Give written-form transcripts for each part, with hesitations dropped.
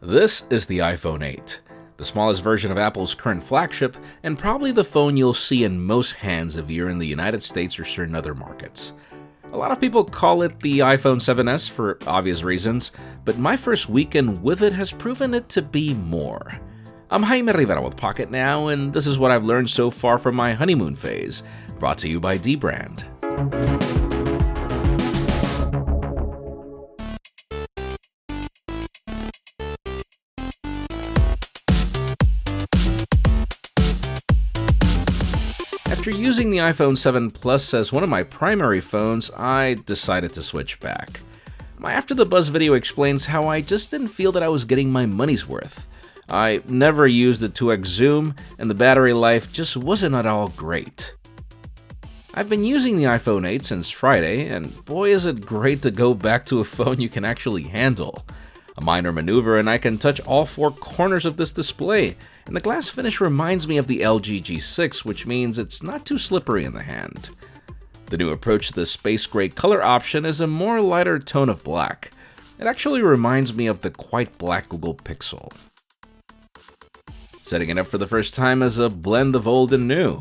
This is the iPhone 8, the smallest version of Apple's current flagship, and probably the phone you'll see in most hands if you're in the United States or certain other markets. A lot of people call it the iPhone 7s for obvious reasons, but my first weekend with it has proven it to be more. I'm Jaime Rivera with Pocketnow, and this is what I've learned so far from my honeymoon phase, brought to you by dbrand. After using the iPhone 7 Plus as one of my primary phones, I decided to switch back. My After the Buzz video explains how I just didn't feel that I was getting my money's worth. I never used the 2x zoom, and the battery life just wasn't at all great. I've been using the iPhone 8 since Friday, and boy is it great to go back to a phone you can actually handle. A minor maneuver and I can touch all four corners of this display, and the glass finish reminds me of the LG G6, which means it's not too slippery in the hand. The new approach to the space gray color option is a more lighter tone of black. It actually reminds me of the quite black Google Pixel. Setting it up for the first time is a blend of old and new.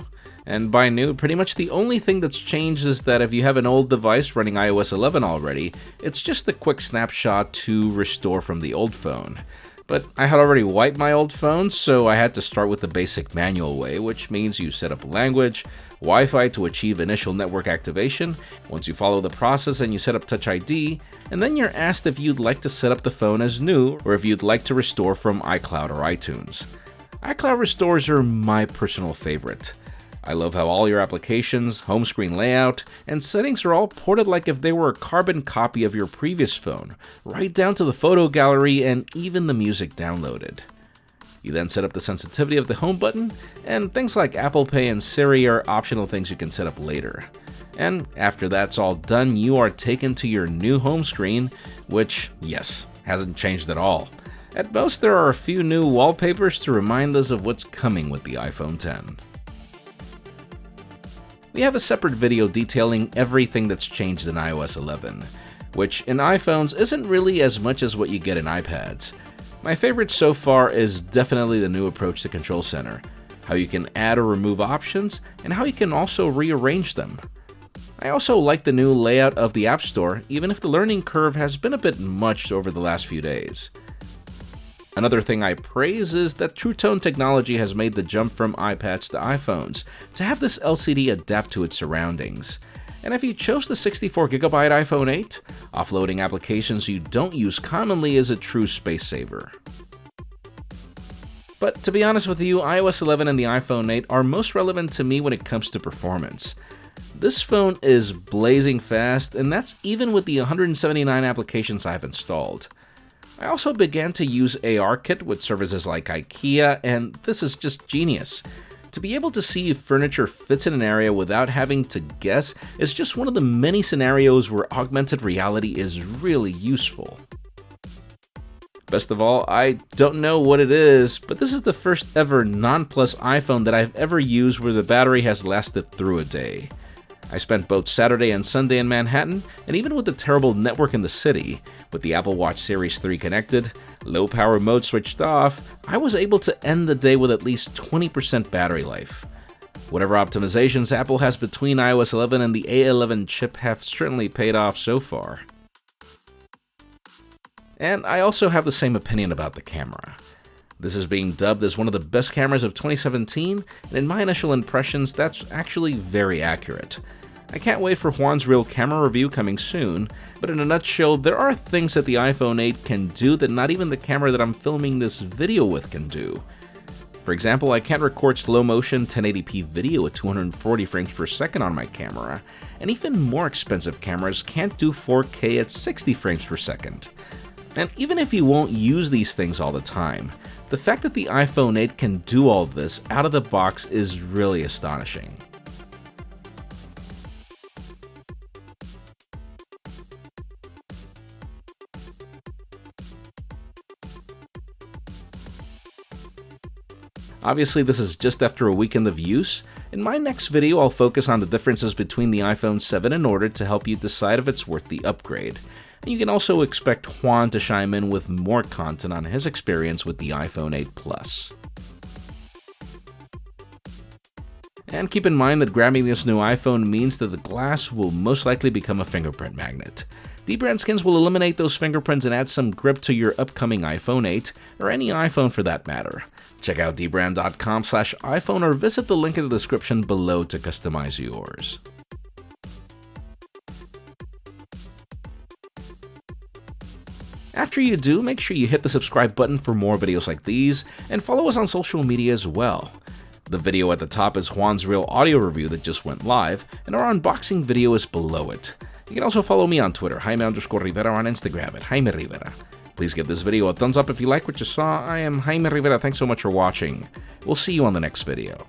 And by new, pretty much the only thing that's changed is that if you have an old device running iOS 11 already, it's just a quick snapshot to restore from the old phone. But I had already wiped my old phone, so I had to start with the basic manual way, which means you set up language, Wi-Fi to achieve initial network activation. Once you follow the process and you set up Touch ID, and then you're asked if you'd like to set up the phone as new or if you'd like to restore from iCloud or iTunes. iCloud restores are my personal favorite. I love how all your applications, home screen layout, and settings are all ported like if they were a carbon copy of your previous phone, right down to the photo gallery and even the music downloaded. You then set up the sensitivity of the home button, and things like Apple Pay and Siri are optional things you can set up later. And after that's all done, you are taken to your new home screen, which, yes, hasn't changed at all. At most, there are a few new wallpapers to remind us of what's coming with the iPhone 10. We have a separate video detailing everything that's changed in iOS 11, which in iPhones isn't really as much as what you get in iPads. My favorite so far is definitely the new approach to Control Center, how you can add or remove options, and how you can also rearrange them. I also like the new layout of the App Store, even if the learning curve has been a bit much over the last few days. Another thing I praise is that True Tone technology has made the jump from iPads to iPhones to have this LCD adapt to its surroundings. And if you chose the 64GB iPhone 8, offloading applications you don't use commonly is a true space saver. But to be honest with you, iOS 11 and the iPhone 8 are most relevant to me when it comes to performance. This phone is blazing fast, and that's even with the 179 applications I've installed. I also began to use ARKit with services like IKEA, and this is just genius. To be able to see if furniture fits in an area without having to guess is just one of the many scenarios where augmented reality is really useful. Best of all, I don't know what it is, but this is the first ever non-Plus iPhone that I've ever used where the battery has lasted through a day. I spent both Saturday and Sunday in Manhattan, and even with the terrible network in the city, with the Apple Watch Series 3 connected, low power mode switched off, I was able to end the day with at least 20% battery life. Whatever optimizations Apple has between iOS 11 and the A11 chip have certainly paid off so far. And I also have the same opinion about the camera. This is being dubbed as one of the best cameras of 2017, and in my initial impressions, that's actually very accurate. I can't wait for Juan's real camera review coming soon, but in a nutshell, there are things that the iPhone 8 can do that not even the camera that I'm filming this video with can do. For example, I can't record slow motion 1080p video at 240 frames per second on my camera, and even more expensive cameras can't do 4K at 60 frames per second. And even if you won't use these things all the time, the fact that the iPhone 8 can do all this out of the box is really astonishing. Obviously, this is just after a weekend of use. In my next video, I'll focus on the differences between the iPhone 7 in order to help you decide if it's worth the upgrade. and you can also expect Juan to chime in with more content on his experience with the iPhone 8 Plus. And keep in mind that grabbing this new iPhone means that the glass will most likely become a fingerprint magnet. Dbrand skins will eliminate those fingerprints and add some grip to your upcoming iPhone 8, or any iPhone for that matter. Check out dbrand.com/iPhone or visit the link in the description below to customize yours. After you do, make sure you hit the subscribe button for more videos like these, and follow us on social media as well. The video at the top is Juan's real audio review that just went live, and our unboxing video is below it. You can also follow me on Twitter, Jaime_Rivera, on Instagram at Jaime Rivera. Please give this video a thumbs up if you like what you saw. I am Jaime Rivera, thanks so much for watching. We'll see you on the next video.